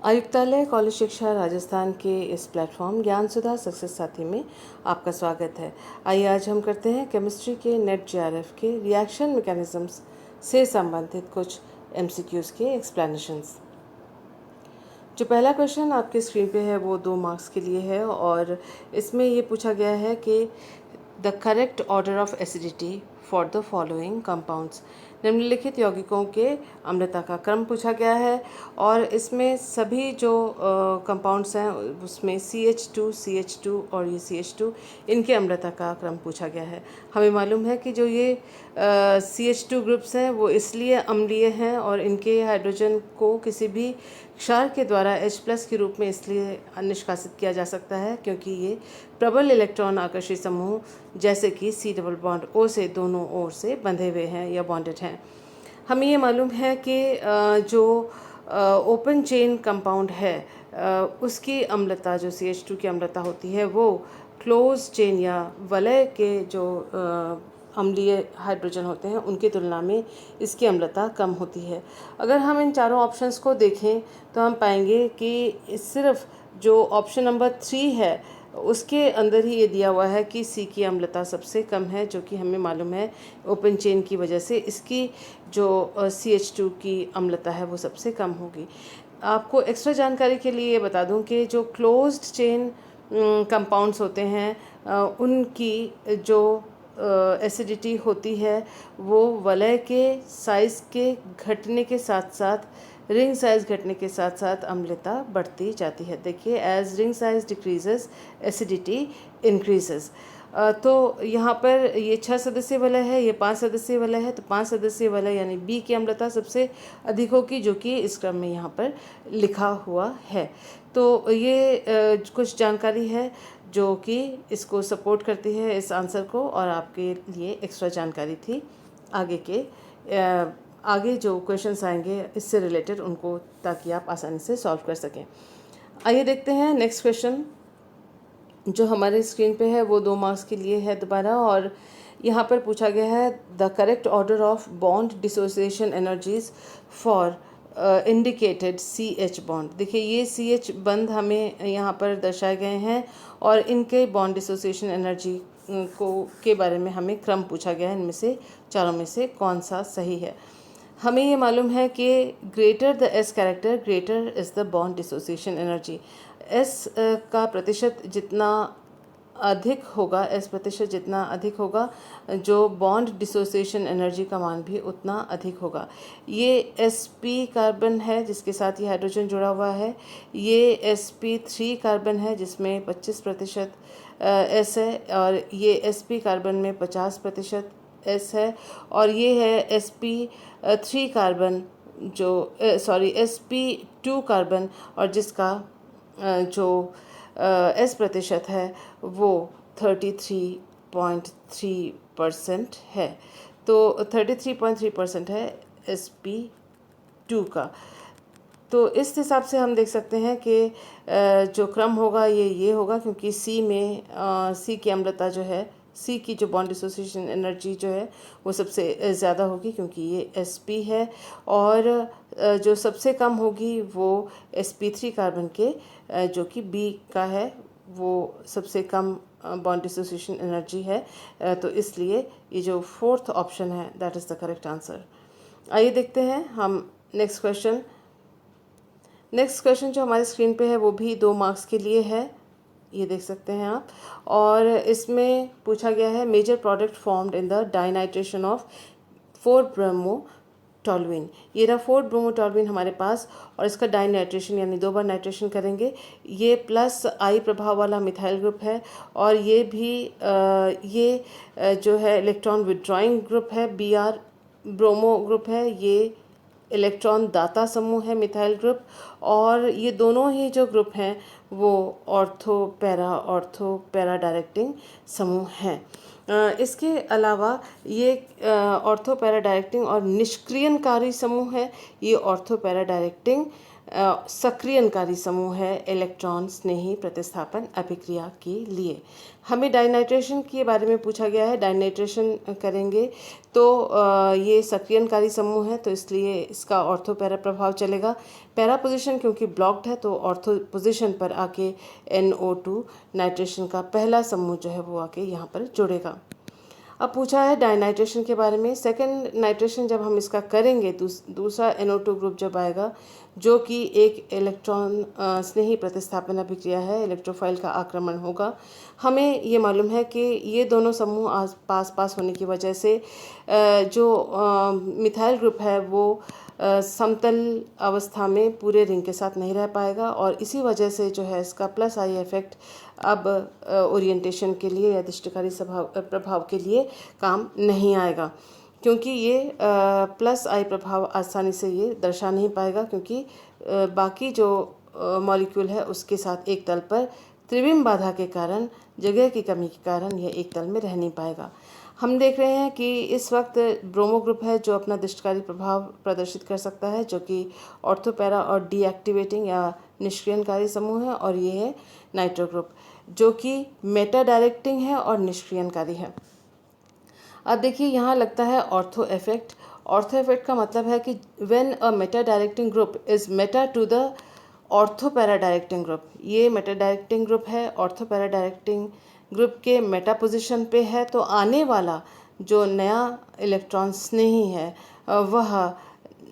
आयुक्तालय कॉलेज शिक्षा राजस्थान के इस प्लेटफॉर्म ज्ञान सुधा सक्सेस साथी में आपका स्वागत है। आइए आज हम करते हैं केमिस्ट्री के नेट जीआरएफ के रिएक्शन मैकेनिज्म्स से संबंधित कुछ एमसीक्यूज़ के एक्सप्लेनेशंस। जो पहला क्वेश्चन आपके स्क्रीन पे है वो 2 मार्क्स के लिए है और इसमें ये पूछा गया है कि the correct order of acidity for the following compounds. निम्नलिखित यौगिकों के अम्लता का क्रम पूछा गया है और इसमें सभी जो कंपाउंड्स हैं उसमें CH2 और ये CH2 इनके अम्लता का क्रम पूछा गया है। हमें मालूम है कि जो ये CH2 ग्रुप्स हैं वो इसलिए अम्लीय हैं और इनके हाइड्रोजन को किसी भी क्षार के द्वारा H+ के रूप में इसलिए निष्कासित किया जा सकता है क्योंकि ये प्रबल इलेक्ट्रॉन आकर्षी समूह जैसे कि C डबल बॉन्ड O से दोनों ओर से बंधे हुए हैं या बॉन्डेड हैं। हमें ये मालूम है कि जो ओपन चेन कंपाउंड है उसकी अम्लता जो CH2 की अम्लता होती है वो क्लोज चेन या वलय के जो अम्लीय हाइड्रोजन होते हैं उनकी तुलना में इसकी अम्लता कम होती है। अगर हम इन चारों ऑप्शंस को देखें तो हम पाएंगे कि सिर्फ जो ऑप्शन नंबर 3 है उसके अंदर ही ये दिया हुआ है कि C की अम्लता सबसे कम है, जो कि हमें मालूम है ओपन चेन की वजह से इसकी जो CH2 की अम्लता है वो सबसे कम होगी। आपको एक्स्ट्रा जानकारी के लिए ये बता दूं कि जो क्लोज्ड चेन कंपाउंड्स होते हैं उनकी जो एसिडिटी होती है वो वलय के साइज़ के घटने के साथ साथ रिंग साइज़ घटने के साथ साथ अम्लता बढ़ती जाती है। देखिए, as ring size decreases acidity increases. तो यहाँ पर ये 6 सदस्यीय वलय है, ये 5 सदस्यीय वलय है, तो 5 सदस्यीय वलय यानी B की अम्लता सबसे अधिक होगी, जो कि इस क्रम में यहाँ पर लिखा हुआ है। तो ये कुछ जानकारी है जो कि इसको सपोर्ट करती है इस आंसर को, और आपके लिए एक्स्ट्रा जानकारी थी आगे जो क्वेश्चंस आएंगे इससे रिलेटेड उनको, ताकि आप आसानी से सॉल्व कर सकें। आइए देखते हैं नेक्स्ट क्वेश्चन जो हमारे स्क्रीन पे है वो 2 मार्क्स के लिए है दोबारा, और यहाँ पर पूछा गया है the correct order of bond dissociation energies for indicated CH bond. देखिए, ये CH बंध हमें यहाँ पर दर्शाए गए हैं और इनके बॉन्ड डिसोसिएशन एनर्जी के बारे में हमें क्रम पूछा गया है। इनमें से चारों में से कौन सा सही है। हमें ये मालूम है कि greater the S character greater is the bond dissociation energy. S का प्रतिशत जितना अधिक होगा, S प्रतिशत जितना अधिक होगा, जो बॉन्ड डिसोसिएशन एनर्जी का मान भी उतना अधिक होगा। ये sp कार्बन है जिसके साथ ये हाइड्रोजन जुड़ा हुआ है, ये sp3 कार्बन है जिसमें 25% S है, और ये sp कार्बन में 50% S है, और ये है sp3 कार्बन जो sp2 कार्बन और जिसका जो S प्रतिशत है वो 33.3% है। तो 33.3% है sp2 का। तो इस हिसाब से हम देख सकते हैं कि जो क्रम होगा ये होगा, क्योंकि C की अम्लता जो है, C की जो बॉन्ड डिसोसिएशन एनर्जी जो है वो सबसे ज़्यादा होगी क्योंकि ये sp है, और जो सबसे कम होगी वो sp3 कार्बन के जो कि B का है, वो सबसे कम बॉन्ड डिसोसिएशन एनर्जी है। तो इसलिए ये जो 4th ऑप्शन है that is the correct answer. आइए देखते हैं हम नेक्स्ट क्वेश्चन जो हमारी स्क्रीन पे है वो भी 2 मार्क्स के लिए है, ये देख सकते हैं आप, और इसमें पूछा गया है major product formed in the dinitration of bromotoluene. ये रहा 4-ब्रोमोटोलुइन हमारे पास, और इसका डाइनाइट्रेशन यानी 2 बार नाइट्रेशन करेंगे। ये +I प्रभाव वाला मिथाइल ग्रुप है, और ये भी जो है इलेक्ट्रॉन विड्रॉइंग ग्रुप है, Br ब्रोमो ग्रुप है, ये इलेक्ट्रॉन दाता समूह है मिथाइल ग्रुप, और ये दोनों ही जो ग्रुप हैं वो ऑर्थो पैरा डायरेक्टिंग समूह हैं। इसके अलावा ये ऑर्थो पैरा डायरेक्टिंग और निष्क्रियणकारी समूह है, ये ऑर्थो पैरा डायरेक्टिंग सक्रियणकारी समूह है इलेक्ट्रॉन स्नेही प्रतिस्थापन अभिक्रिया के लिए। हमें डाइनाइट्रेशन के बारे में पूछा गया है। डाइनाइट्रेशन करेंगे तो ये सक्रियणकारी समूह है, तो इसलिए इसका ऑर्थो पैरा प्रभाव चलेगा। पैरा पोजीशन क्योंकि ब्लॉक्ड है तो ऑर्थो पोजीशन पर आके NO2 नाइट्रेशन का पहला समूह जो है वो आके यहाँ पर जुड़ेगा। अब पूछा है डाइनाइट्रेशन के बारे में। सेकंड नाइट्रेशन जब हम इसका करेंगे, दूसरा NO2 ग्रुप जब आएगा, जो कि एक इलेक्ट्रॉन स्नेही प्रतिस्थापन अभिक्रिया है, इलेक्ट्रोफाइल का आक्रमण होगा। हमें ये मालूम है कि ये दोनों समूह पास पास होने की वजह से जो मिथाइल ग्रुप है वो समतल अवस्था में पूरे रिंग के साथ नहीं रह पाएगा, और इसी वजह से जो है इसका प्लस आई इफेक्ट अब ओरिएंटेशन के लिए या दृष्टिकारी प्रभाव के लिए काम नहीं आएगा, क्योंकि ये प्लस आई प्रभाव आसानी से ये दर्शा नहीं पाएगा, क्योंकि बाकी जो मॉलिक्यूल है उसके साथ एक तल पर त्रिविम बाधा के कारण, जगह की कमी के कारण यह एक तल में रह नहीं पाएगा। हम देख रहे हैं कि इस वक्त ब्रोमो ग्रुप है जो अपना दृष्टिकारी प्रभाव प्रदर्शित कर सकता है, जो कि ऑर्थोपैरा और डीएक्टिवेटिंग या निष्क्रियणकारी समूह है, और ये है नाइट्रो ग्रुप जो कि मेटा डायरेक्टिंग है और निष्क्रियणकारी है। अब देखिए यहाँ लगता है ऑर्थो इफेक्ट। ऑर्थो इफेक्ट का मतलब है कि when a meta directing group is meta to the ortho para directing group. ये मेटा डायरेक्टिंग ग्रुप है, ऑर्थो पैरा डायरेक्टिंग ग्रुप के मेटा पोजीशन पे है, तो आने वाला जो नया इलेक्ट्रॉन स्नेही है वह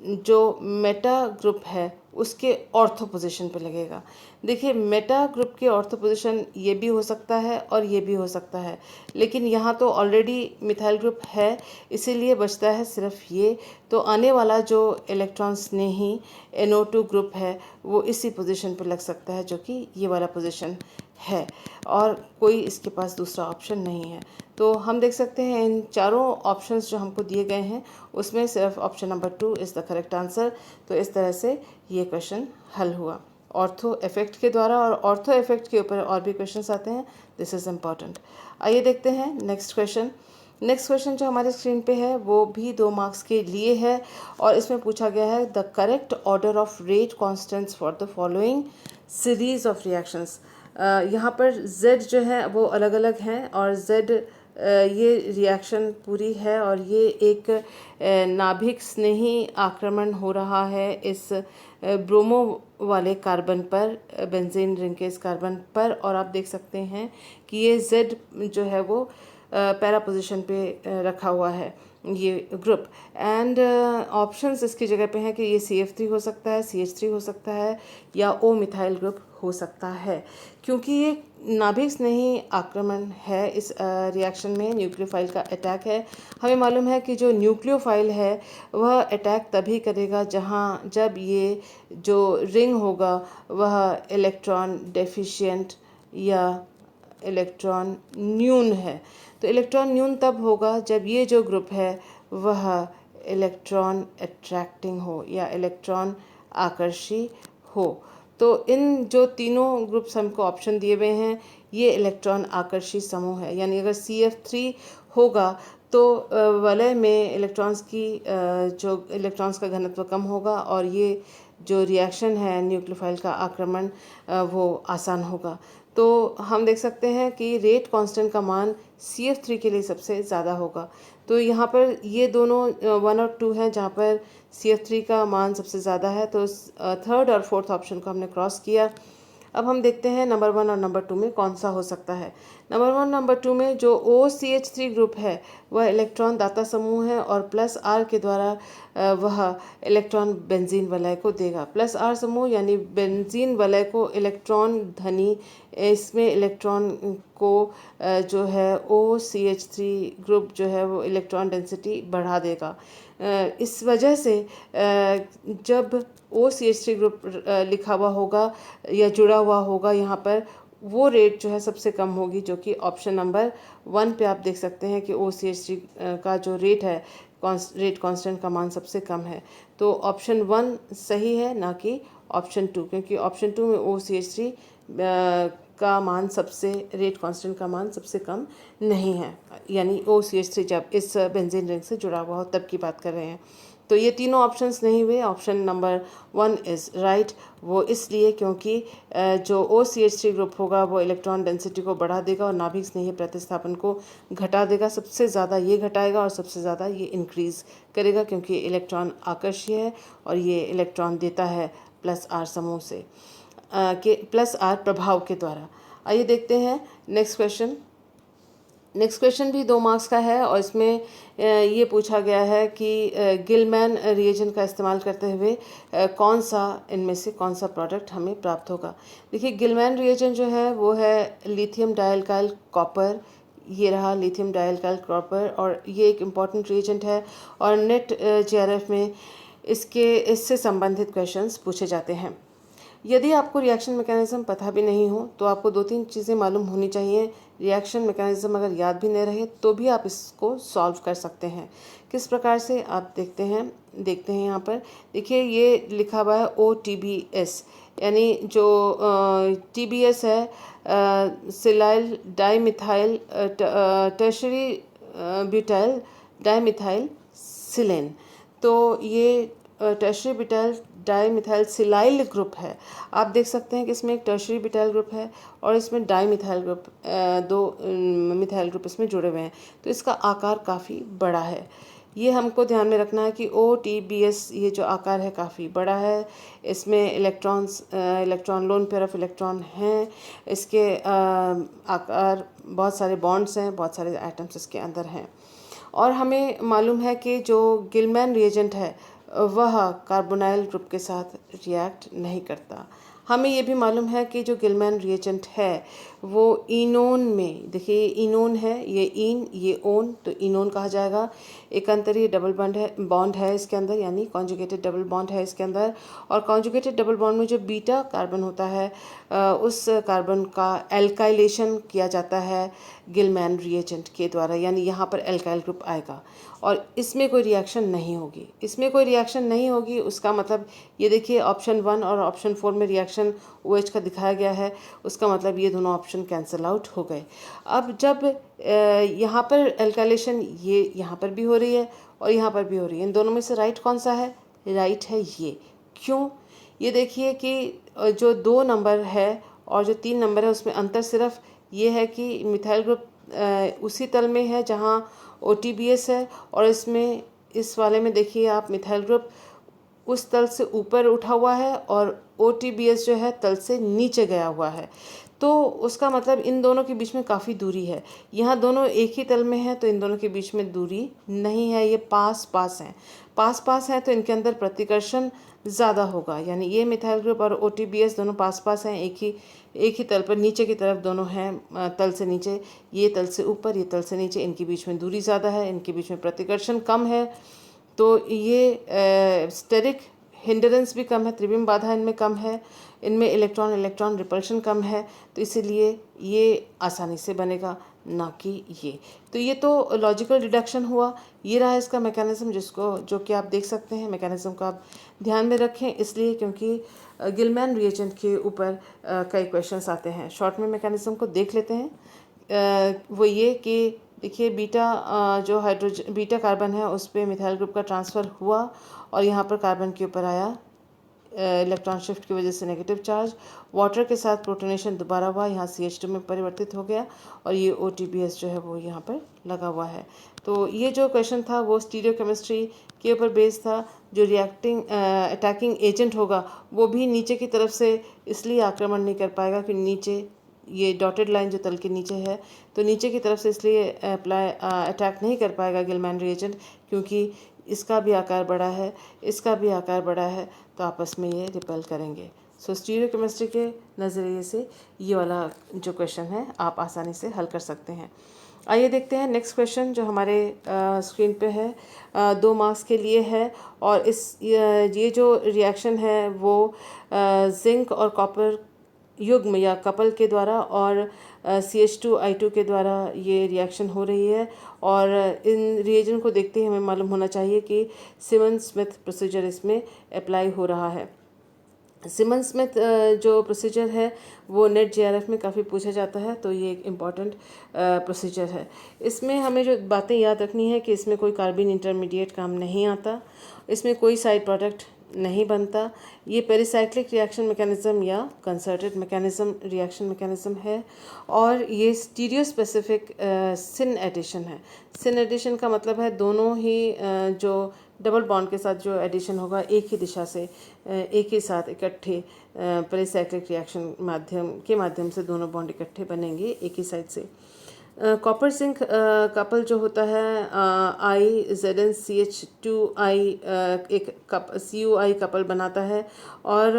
जो मेटा ग्रुप है उसके ऑर्थो पोजीशन पे लगेगा। देखिए मेटा ग्रुप के ऑर्थो पोजीशन ये भी हो सकता है और ये भी हो सकता है, लेकिन यहाँ तो ऑलरेडी मिथाइल ग्रुप है, इसीलिए बचता है सिर्फ ये। तो आने वाला जो इलेक्ट्रॉन स्नेही NO2 ग्रुप है वो इसी पोजीशन पे लग सकता है, जो कि ये वाला पोजीशन है, और कोई इसके पास दूसरा ऑप्शन नहीं है। तो हम देख सकते हैं इन चारों ऑप्शंस जो हमको दिए गए हैं उसमें सिर्फ option number 2 is the correct answer. तो इस तरह से ये क्वेश्चन हल हुआ ऑर्थो इफेक्ट के द्वारा, और ऑर्थो इफेक्ट के ऊपर और भी क्वेश्चंस आते हैं, दिस इज़ इम्पॉर्टेंट। आइए देखते हैं नेक्स्ट क्वेश्चन। नेक्स्ट क्वेश्चन जो हमारे स्क्रीन पे है वो भी 2 मार्क्स के लिए है, और इसमें पूछा गया है the correct order of rate constants for the following series of reactions. यहाँ पर Z जो है वो अलग अलग हैं, और Z ये रिएक्शन पूरी है, और ये एक नाभिक स्नेही आक्रमण हो रहा है इस ब्रोमो वाले कार्बन पर, बेंजीन रिंग के इस कार्बन पर, और आप देख सकते हैं कि ये Z जो है वो पैरा पोजीशन पे रखा हुआ है ये ग्रुप। एंड ऑप्शंस इसकी जगह पे हैं कि ये CF3 हो सकता है, CH3 हो सकता है, या O मिथाइल ग्रुप हो सकता है, क्योंकि ये नाभिक स्नेही आक्रमण है। इस रिएक्शन में न्यूक्लियोफाइल का अटैक है। हमें मालूम है कि जो न्यूक्लियोफाइल है वह अटैक तभी करेगा जब ये जो रिंग होगा वह इलेक्ट्रॉन डेफिशिएंट या इलेक्ट्रॉन न्यून है। तो इलेक्ट्रॉन न्यून तब होगा जब ये जो ग्रुप है वह इलेक्ट्रॉन अट्रैक्टिंग हो या इलेक्ट्रॉन आकर्षी हो। तो इन जो तीनों ग्रुप्स हमको ऑप्शन दिए हुए हैं ये इलेक्ट्रॉन आकर्षी समूह है, यानी अगर CF3 होगा तो वलय में इलेक्ट्रॉन्स की जो इलेक्ट्रॉन्स का घनत्व कम होगा, और ये जो रिएक्शन है न्यूक्लियोफाइल का आक्रमण वो आसान होगा। तो हम देख सकते हैं कि रेट कांस्टेंट का मान CF3 के लिए सबसे ज़्यादा होगा। तो यहाँ पर ये दोनों 1 और 2 हैं जहाँ पर CF3 का मान सबसे ज़्यादा है, तो थर्ड और फोर्थ ऑप्शन को हमने क्रॉस किया। अब हम देखते हैं नंबर 1 और नंबर 2 में कौन सा हो सकता है। नंबर 1 नंबर 2 में जो OCH3 ग्रुप है वह इलेक्ट्रॉन दाता समूह है, और +R के द्वारा वह इलेक्ट्रॉन बेंजीन वलय को देगा। +R समूह यानी बेंजीन वलय को इलेक्ट्रॉन धनी, इसमें इलेक्ट्रॉन को जो है OCH3 ग्रुप जो है वो इलेक्ट्रॉन डेंसिटी बढ़ा देगा। इस वजह से जब OCH3 ग्रुप लिखा हुआ होगा या जुड़ा हुआ होगा यहाँ पर, वो रेट जो है सबसे कम होगी, जो कि ऑप्शन नंबर 1 पे आप देख सकते हैं कि OCH3 का जो रेट है रेट कांस्टेंट का मान सबसे कम है। तो ऑप्शन 1 सही है, ना कि ऑप्शन 2, क्योंकि ऑप्शन 2 में OCH3 का मान सबसे रेट कांस्टेंट का मान सबसे कम नहीं है, यानी OCH3 जब इस बेंजीन रिंग से जुड़ा हुआ हो तब की बात कर रहे हैं। तो ये तीनों ऑप्शंस नहीं हुए, ऑप्शन नंबर 1 इज़ राइट। वो इसलिए क्योंकि जो OCH3 ग्रुप होगा वो इलेक्ट्रॉन डेंसिटी को बढ़ा देगा और नाभिक स्नेही प्रतिस्थापन को घटा देगा। सबसे ज़्यादा ये घटाएगा और सबसे ज़्यादा ये इंक्रीज़ करेगा, क्योंकि इलेक्ट्रॉन आकर्षीय है और ये इलेक्ट्रॉन देता है +R समूह से के +R प्रभाव के द्वारा। आइए देखते हैं नेक्स्ट क्वेश्चन। नेक्स्ट क्वेश्चन भी 2 मार्क्स का है और इसमें ये पूछा गया है कि गिलमैन रिएजेंट का इस्तेमाल करते हुए कौन सा इनमें से कौन सा प्रोडक्ट हमें प्राप्त होगा। देखिए, गिलमैन रिएजेंट जो है वो है लिथियम डाइल्काइल कॉपर। ये रहा लिथियम डाइल्काइल कॉपर और ये एक इम्पॉर्टेंट रिएजेंट है और नेट JRF में इससे संबंधित क्वेश्चंस पूछे जाते हैं। यदि आपको रिएक्शन मैकेनिज्म पता भी नहीं हो तो आपको 2-3 चीज़ें मालूम होनी चाहिए। रिएक्शन मैकेनिज्म अगर याद भी नहीं रहे तो भी आप इसको सॉल्व कर सकते हैं। किस प्रकार से आप देखते हैं यहाँ पर देखिए, ये लिखा हुआ है OTBS, यानी जो TBS है silyl dimethyl tertiary butyl dimethyl silane. तो ये tertiary butyl dimethyl silyl group है। आप देख सकते हैं कि इसमें एक टर्शरी ब्यूटाइल ग्रुप है और इसमें डाइमिथाइल ग्रुप 2 मिथाइल ग्रुप इसमें जुड़े हुए हैं। तो इसका आकार काफ़ी बड़ा है। ये हमको ध्यान में रखना है कि OTBS ये जो आकार है काफ़ी बड़ा है। इसमें electron lone pair of electron हैं। इसके आकार बहुत सारे बॉन्ड्स हैं, बहुत सारे एटम्स इसके अंदर हैं। और हमें मालूम है कि जो गिलमैन रिएजेंट है वह कार्बोनाइल ग्रुप के साथ रिएक्ट नहीं करता। हमें ये भी मालूम है कि जो गिलमैन रिएजेंट है वो इनोन में, देखिए इनोन है, ये इन ये ओन, तो इनोन कहा जाएगा। एक अंतरीय डबल बॉन्ड है इसके अंदर, यानी कॉन्जुगेटेड डबल बॉन्ड है इसके अंदर। और कॉन्जुगेटेड डबल बॉन्ड में जो बीटा कार्बन होता है उस कार्बन का एल्काइलेशन किया जाता है गिलमैन रिएजेंट के द्वारा, यानी यहाँ पर एल्काइल ग्रुप आएगा और इसमें कोई रिएक्शन नहीं होगी। उसका मतलब ये देखिए, ऑप्शन 1 और ऑप्शन 4 में रिएक्शन OH का दिखाया गया है, उसका मतलब ये दोनों ऑप्शन कैंसिल आउट हो गए। अब जब यहाँ पर एल्काइलेशन ये यहाँ पर भी हो रही है और यहाँ पर भी हो रही है, इन दोनों में से राइट कौन सा है? राइट है ये। क्यों? ये देखिए कि जो 2 नंबर है और जो 3 नंबर है उसमें अंतर सिर्फ ये है कि मिथाइल ग्रुप उसी तल में है जहाँ OTBS है, और इसमें इस वाले में देखिए आप मिथाइल ग्रुप उस तल से ऊपर उठा हुआ है और OTBS जो है तल से नीचे गया हुआ है। तो उसका मतलब इन दोनों के बीच में काफ़ी दूरी है। यहाँ दोनों एक ही तल में है तो इन दोनों के बीच में दूरी नहीं है, ये पास पास हैं तो इनके अंदर प्रतिकर्षण ज़्यादा होगा। यानी ये मिथाइल ग्रुप और OTBS दोनों पास हैं, एक ही तल पर नीचे की तरफ दोनों हैं, तल से नीचे, ये तल से ऊपर ये तल से नीचे, इनके बीच में दूरी ज़्यादा है, इनके बीच में प्रतिकर्षण कम है। तो ये स्टेरिक हिंडरेंस भी कम है, त्रिविम बाधा इनमें कम है, इनमें इलेक्ट्रॉन रिपल्शन कम है, तो इसीलिए ये आसानी से बनेगा, ना कि ये। तो ये तो लॉजिकल डिडक्शन हुआ। ये रहा इसका मैकेनिज्म, जो कि आप देख सकते हैं। मैकेनिज्म को आप ध्यान में रखें इसलिए क्योंकि गिलमैन रिएजेंट के ऊपर कई क्वेश्चंस आते हैं। शॉर्ट में मैकेनिज्म को देख लेते हैं। वो ये कि देखिए जो बीटा कार्बन है उस पर मिथाइल ग्रुप का ट्रांसफ़र हुआ और यहाँ पर कार्बन के ऊपर आया इलेक्ट्रॉन शिफ्ट की वजह से नेगेटिव चार्ज। वाटर के साथ प्रोटोनेशन दोबारा हुआ, यहाँ CH2 में परिवर्तित हो गया और ये OTBS जो है वो यहाँ पर लगा हुआ है। तो ये जो क्वेश्चन था वो स्टीरियोकेमिस्ट्री के ऊपर बेस था। जो अटैकिंग एजेंट होगा वो भी नीचे की तरफ से इसलिए आक्रमण नहीं कर पाएगा कि नीचे ये डॉटेड लाइन जो तल के नीचे है, तो नीचे की तरफ से इसलिए अटैक नहीं कर पाएगा गिलमैन रिएजेंट, क्योंकि इसका भी आकार बड़ा है, इसका भी आकार बड़ा है, तो आपस में ये रिपेल करेंगे। सो स्टीरियोकेमिस्ट्री के नज़रिए से ये वाला जो क्वेश्चन है आप आसानी से हल कर सकते हैं। आइए देखते हैं नेक्स्ट क्वेश्चन जो हमारे स्क्रीन पे है, 2 मार्क्स के लिए है और ये जो रिएक्शन है वो जिंक और कॉपर युग्म या कपल के द्वारा और CH2I2 के द्वारा ये रिएक्शन हो रही है। और इन रिएजेंट को देखते ही हमें मालूम होना चाहिए कि सिमन स्मिथ प्रोसीजर इसमें अप्लाई हो रहा है। सिमन स्मिथ जो प्रोसीजर है वो नेट जेआरएफ में काफ़ी पूछा जाता है, तो ये एक इम्पॉर्टेंट प्रोसीजर है। इसमें हमें जो बातें याद रखनी है कि इसमें कोई कार्बाइन इंटरमीडिएट काम नहीं आता, इसमें कोई साइड प्रोडक्ट नहीं बनता, ये पेरिसाइक्लिक रिएक्शन मैकेनिज्म या कंसर्टेड मैकेनिज्म रिएक्शन मैकेनिज्म है, और ये स्टीरियो स्पेसिफिक सिन एडिशन है। सिन एडिशन का मतलब है दोनों ही जो डबल बॉन्ड के साथ जो एडिशन होगा एक ही दिशा से एक ही साथ इकट्ठे पेरिसाइक्लिक रिएक्शन माध्यम से दोनों बॉन्ड इकट्ठे बनेंगे एक ही साइड से। कॉपर जिंक कपल जो होता है IZnCH2I एक CuI कपल बनाता है, और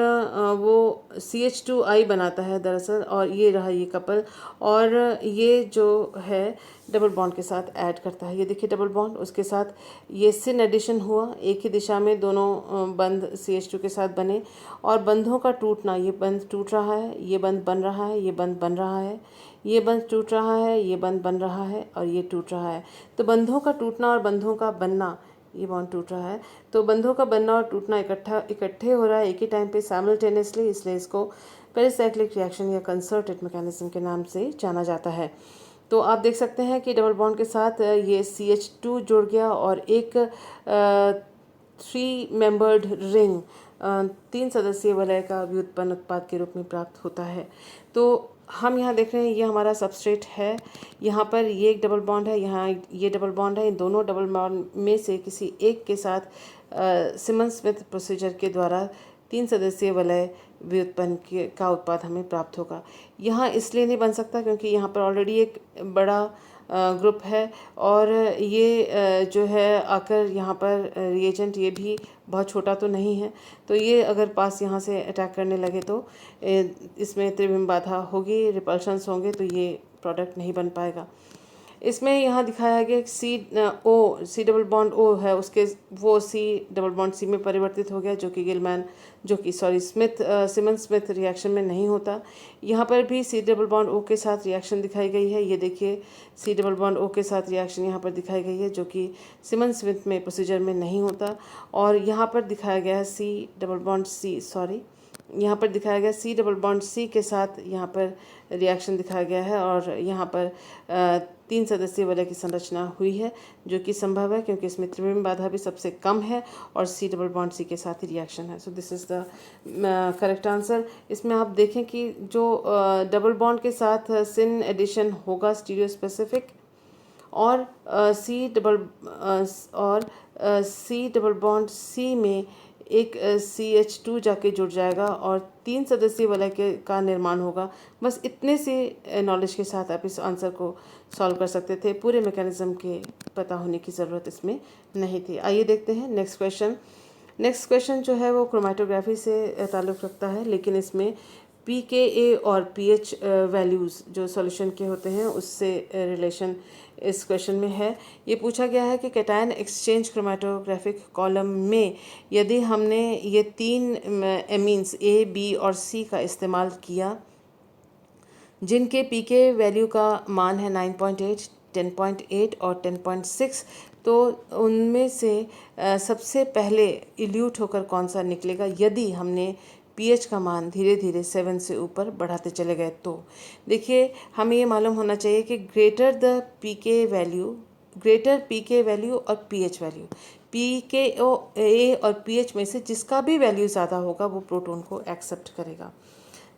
वो CH2I बनाता है दरअसल, और ये रहा ये कपल, और ये जो है डबल बॉन्ड के साथ ऐड करता है। ये देखिए डबल बॉन्ड, उसके साथ ये सिन एडिशन हुआ, एक ही दिशा में दोनों बंध CH2 के साथ बने, और बंधों का टूटना, ये बंध टूट रहा है, ये बंध बन रहा है, ये बंध बन रहा है, ये बंध टूट रहा है, ये बंध बन रहा है, और ये टूट रहा है। तो बंधों का टूटना और बंधों का बनना, ये बॉन्ड टूट रहा है, तो बंधों का बनना और टूटना इकट्ठे हो रहा है एक ही टाइम पे साइमल्टेनियसली, इसलिए इसको पेरिसाइक्लिक रिएक्शन या कंसर्टेड मैकेनिज्म के नाम से जाना जाता है। तो आप देख सकते हैं कि डबल बॉन्ड के साथ ये CH2 जुड़ गया, और एक 3 मेंबर्ड रिंग 3 सदस्यीय वलय का व्युत्पन्न उत्पाद के रूप में प्राप्त होता है। तो हम यहाँ देख रहे हैं ये हमारा सबस्ट्रेट है, यहाँ पर ये एक डबल बॉन्ड है, यहाँ ये डबल बॉन्ड है, इन दोनों डबल बॉन्ड में से किसी एक के साथ सिमन स्मिथ प्रोसीजर के द्वारा 3 सदस्यीय वलय व्युत्पन्न का उत्पाद हमें प्राप्त होगा। यहाँ इसलिए नहीं बन सकता क्योंकि यहाँ पर ऑलरेडी एक बड़ा ग्रुप है, और ये जो है आकर यहाँ पर रिएजेंट ये भी बहुत छोटा तो नहीं है, तो ये अगर पास यहाँ से अटैक करने लगे तो इसमें त्रिविम बाधा होगी, रिपल्शंस होंगे, तो ये प्रोडक्ट नहीं बन पाएगा। इसमें यहाँ दिखाया गया सी डबल बॉन्ड ओ है, उसके वो सी डबल बॉन्ड सी में परिवर्तित हो गया, जो कि सिमन स्मिथ रिएक्शन में नहीं होता। यहाँ पर भी सी डबल बॉन्ड ओ के साथ रिएक्शन दिखाई गई है, ये देखिए सी डबल बॉन्ड ओ के साथ रिएक्शन यहाँ पर दिखाई गई है, जो कि सिमन स्मिथ में प्रोसीजर में नहीं होता। और यहाँ पर दिखाया गया है यहाँ पर दिखाया गया सी डबल बॉन्ड सी के साथ यहाँ पर रिएक्शन दिखाया गया है, और यहाँ पर 3 सदस्यीय वलय की संरचना हुई है, जो कि संभव है क्योंकि इसमें त्रिविम बाधा भी सबसे कम है, और सी डबल बॉन्ड सी के साथ ही रिएक्शन है। So this is the correct answer. इसमें आप देखें कि जो डबल बॉन्ड के साथ सिन एडिशन होगा स्टीरियो स्पेसिफिक, और सी डबल बॉन्ड सी में एक CH2 जाके जुड़ जाएगा, और 3 सदस्यीय वलय का निर्माण होगा। बस इतने से नॉलेज के साथ आप इस आंसर को सॉल्व कर सकते थे, पूरे मैकेनिज्म के पता होने की ज़रूरत इसमें नहीं थी। आइए देखते हैं नेक्स्ट क्वेश्चन जो है वो क्रोमेटोग्राफी से ताल्लुक़ रखता है, लेकिन इसमें pKa और pH वैल्यूज़ जो सॉल्यूशन के होते हैं उससे रिलेशन इस क्वेश्चन में है। ये पूछा गया है कि कैटायन एक्सचेंज क्रोमेटोग्राफिक कॉलम में यदि हमने ये 3 एमीन्स A, B और C का इस्तेमाल किया, जिनके pK वैल्यू का मान है 9.8, 10.8 और 10.6, तो उनमें से सबसे पहले इल्यूट होकर कौन सा निकलेगा यदि हमने pH का मान धीरे धीरे 7 से ऊपर बढ़ाते चले गए। तो देखिए हमें ये मालूम होना चाहिए कि ग्रेटर pK वैल्यू और pH वैल्यू, pKa और pH में से जिसका भी वैल्यू ज़्यादा होगा वो प्रोटॉन को एक्सेप्ट करेगा।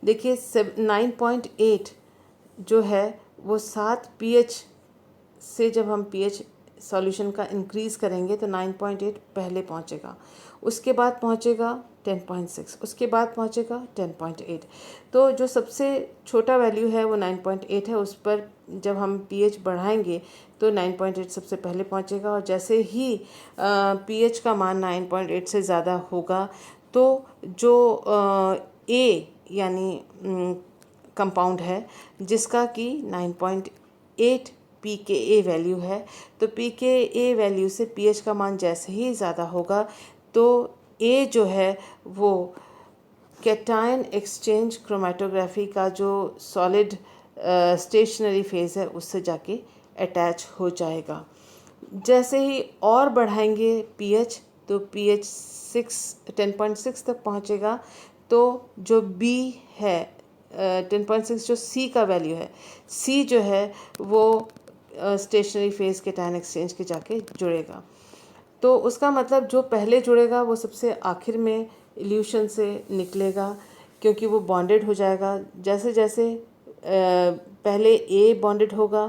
देखिए 9.8 जो है वो 7 pH से जब हम pH सॉल्यूशन का इंक्रीज़ करेंगे तो 9.8 पहले पहुंचेगा, उसके बाद पहुंचेगा 10.6, उसके बाद पहुंचेगा 10.8। तो जो सबसे छोटा वैल्यू है वो 9.8 है, उस पर जब हम pH बढ़ाएंगे तो 9.8 सबसे पहले पहुंचेगा, और जैसे ही pH का मान 9.8 से ज़्यादा होगा तो जो A यानी कंपाउंड है जिसका कि 9.8 pKa वैल्यू है, तो pKa वैल्यू से pH का मान जैसे ही ज़्यादा होगा तो A जो है वो कैटायन एक्सचेंज क्रोमेटोग्राफी का जो सॉलिड स्टेशनरी फेज़ है उससे जाके अटैच हो जाएगा। जैसे ही और बढ़ाएंगे pH तो pH 10.6 तक पहुंचेगा, तो जो बी है 10.6 जो सी का वैल्यू है, सी जो है वो स्टेशनरी फेज केटायन एक्सचेंज के जाके जुड़ेगा। तो उसका मतलब जो पहले जुड़ेगा वो सबसे आखिर में इल्यूशन से निकलेगा, क्योंकि वो बॉन्डेड हो जाएगा। जैसे जैसे पहले ए बॉन्डेड होगा,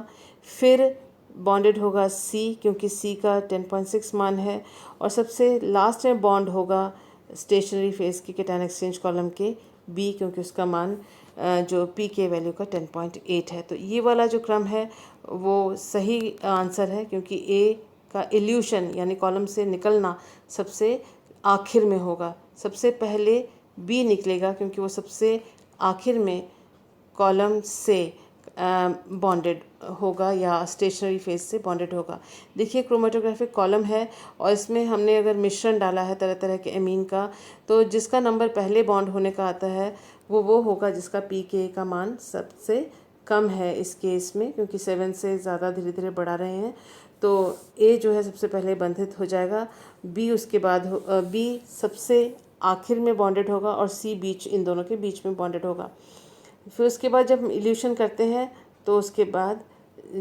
फिर बॉन्डेड होगा सी, क्योंकि सी का 10.6 मान है, और सबसे लास्ट में बॉन्ड होगा स्टेशनरी फेज की केटायन एक्सचेंज कॉलम के बी, क्योंकि उसका मान जो पी के वैल्यू का 10.8 है। तो ये वाला जो क्रम है वो सही आंसर है, क्योंकि ए का इल्यूशन यानी कॉलम से निकलना सबसे आखिर में होगा। सबसे पहले बी निकलेगा, क्योंकि वो सबसे आखिर में कॉलम से बॉन्डेड होगा या स्टेशनरी फेज से बॉन्डेड होगा। देखिए क्रोमेटोग्राफिक कॉलम है और इसमें हमने अगर मिश्रण डाला है तरह तरह के एमीन का, तो जिसका नंबर पहले बॉन्ड होने का आता है वो होगा जिसका पी के का मान सबसे कम है इस केस में, क्योंकि 7 से ज़्यादा धीरे धीरे बढ़ा रहे हैं। तो ए जो है सबसे पहले बंधित हो जाएगा, बी उसके बाद बी सबसे आखिर में बॉन्डेड होगा और सी बीच, इन दोनों के बीच में बॉन्डेड होगा। फिर उसके बाद जब हम इल्यूशन करते हैं तो उसके बाद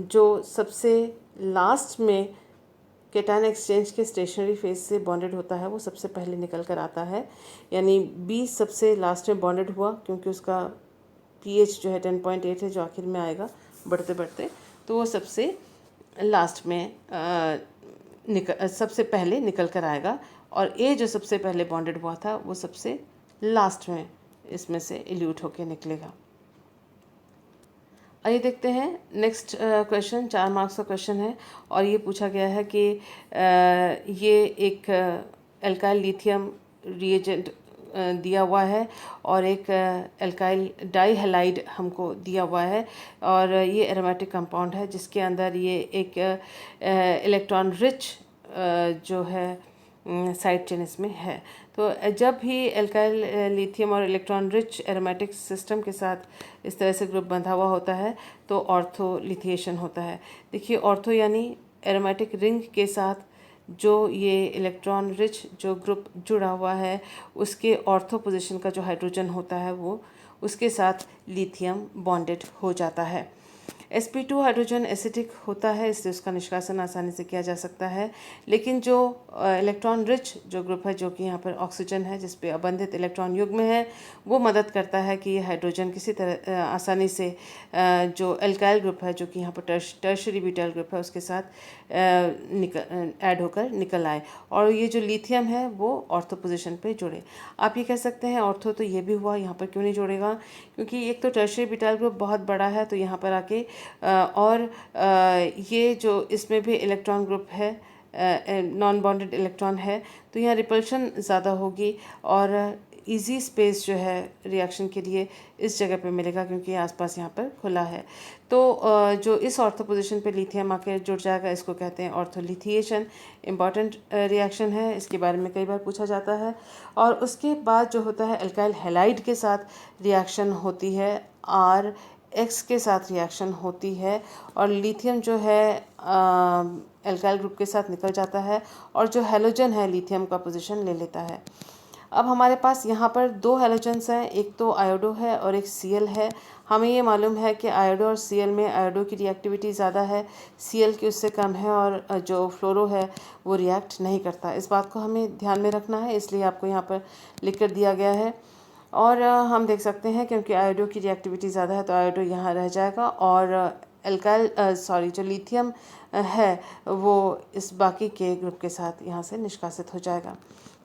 जो सबसे लास्ट में केटायन एक्सचेंज के स्टेशनरी फेज से बॉन्डेड होता है वो सबसे पहले निकल कर आता है, यानी बी सबसे लास्ट में बॉन्डेड हुआ, क्योंकि उसका पीएच जो है 10.8 है जो आखिर में आएगा बढ़ते बढ़ते, तो वो सबसे लास्ट में सबसे पहले निकल कर आएगा, और ए जो सबसे पहले बॉन्डेड हुआ था वो सबसे लास्ट में इसमें से इल्यूट होके निकलेगा। आइए देखते हैं नेक्स्ट क्वेश्चन। 4 मार्क्स का क्वेश्चन है और ये पूछा गया है कि ये एक एल्काइल लिथियम रिएजेंट दिया हुआ है और एक एल्काइल डाइहैलाइड हमको दिया हुआ है, और ये एरोमेटिक कंपाउंड है जिसके अंदर ये एक इलेक्ट्रॉन रिच जो है साइड चेन इसमें है। तो जब भी एल्काइल लिथियम और इलेक्ट्रॉन रिच एरोमेटिक सिस्टम के साथ इस तरह से ग्रुप बंधा हुआ होता है तो ऑर्थोलिथिएशन होता है। देखिए ऑर्थो यानी एरोमेटिक रिंग के साथ जो ये इलेक्ट्रॉन रिच जो ग्रुप जुड़ा हुआ है उसके ऑर्थो पोजीशन का जो हाइड्रोजन होता है वो उसके साथ लिथियम बॉन्डेड हो जाता है। sp2 हाइड्रोजन एसिटिक होता है, इसलिए उसका निष्कासन आसानी से किया जा सकता है, लेकिन जो इलेक्ट्रॉन रिच जो ग्रुप है जो कि यहाँ पर ऑक्सीजन है जिस पे अबंधित इलेक्ट्रॉन युग्म है, वो मदद करता है कि ये हाइड्रोजन किसी तरह आसानी से जो एल्काइल ग्रुप है जो कि यहाँ पर टर्शरी ब्यूटाइल ग्रुप है उसके साथ ऐड होकर निकल आए, और ये जो लिथियम है वो ऑर्थो पोजीशन पे जुड़े। आप ये कह सकते हैं ऑर्थो तो ये भी हुआ, यहाँ पर क्यों नहीं जुड़ेगा, क्योंकि एक तो टर्शरी ब्यूटाइल ग्रुप बहुत बड़ा है तो यहाँ पर आके और ये जो इसमें भी इलेक्ट्रॉन ग्रुप है नॉन बॉन्डेड इलेक्ट्रॉन है, तो यहाँ रिपल्शन ज़्यादा होगी और इजी स्पेस जो है रिएक्शन के लिए इस जगह पे मिलेगा, क्योंकि आसपास यहाँ पर खुला है। तो जो इस ऑर्थो पोजीशन पे लिथियम आके जुड़ जाएगा इसको कहते हैं ऑर्थोलिथिएशन। इम्पॉर्टेंट रिएक्शन है, इसके बारे में कई बार पूछा जाता है। और उसके बाद जो होता है एल्काइल हैलाइड के साथ रिएक्शन होती है, आर एक्स के साथ रिएक्शन होती है और लिथियम जो है एल्काइल ग्रुप के साथ निकल जाता है और जो हैलोजन है लिथियम का पोजीशन ले लेता है। अब हमारे पास यहाँ पर 2 हैलोजन्स हैं, एक तो आयोडो है और एक सीएल है। हमें ये मालूम है कि आयोडो और सीएल में आयोडो की रिएक्टिविटी ज़्यादा है, सीएल की उससे कम है, और जो फ्लोरो है वो रिएक्ट नहीं करता। इस बात को हमें ध्यान में रखना है, इसलिए आपको यहाँ पर लिख कर दिया गया है। और हम देख सकते हैं क्योंकि आयोडो की रिएक्टिविटी ज़्यादा है तो आयोडो यहाँ रह जाएगा और जो लिथियम है वो इस बाकी के ग्रुप के साथ यहाँ से निष्कासित हो जाएगा।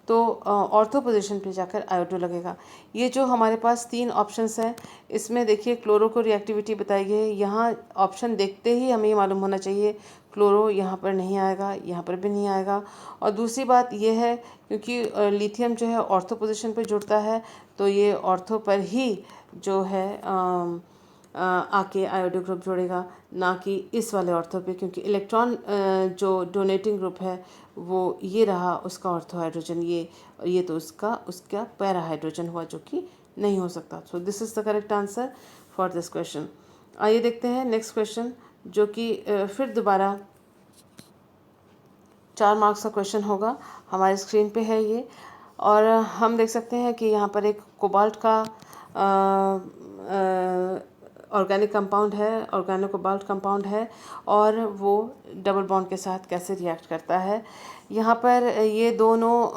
तो ऑर्थो पोजीशन पे जाकर आयोडो लगेगा। ये जो हमारे पास 3 ऑप्शंस हैं इसमें देखिए क्लोरो को रिएक्टिविटी बताई गई है। यहाँ ऑप्शन देखते ही हमें ये मालूम होना चाहिए क्लोरो यहाँ पर नहीं आएगा, यहाँ पर भी नहीं आएगा। और दूसरी बात ये है क्योंकि लिथियम जो है ऑर्थो पोजीशन पे जुड़ता है तो ये ऑर्थो पर ही जो है आके आयोडो ग्रुप जोड़ेगा, ना कि इस वाले ऑर्थो पे, क्योंकि इलेक्ट्रॉन जो डोनेटिंग ग्रुप है वो ये रहा उसका ऑर्थो हाइड्रोजन, ये तो उसका पैरा हाइड्रोजन हुआ जो कि नहीं हो सकता। So this is the correct answer for this question. आइए देखते हैं नेक्स्ट क्वेश्चन जो कि फिर दोबारा 4 मार्क्स का क्वेश्चन होगा, हमारे स्क्रीन पे है ये। और हम देख सकते हैं कि यहाँ पर एक कोबाल्ट का ऑर्गेनिक कंपाउंड है, ऑर्गेनो कोबाल्ट कंपाउंड है, और वो डबल बॉन्ड के साथ कैसे रिएक्ट करता है। यहाँ पर ये दोनों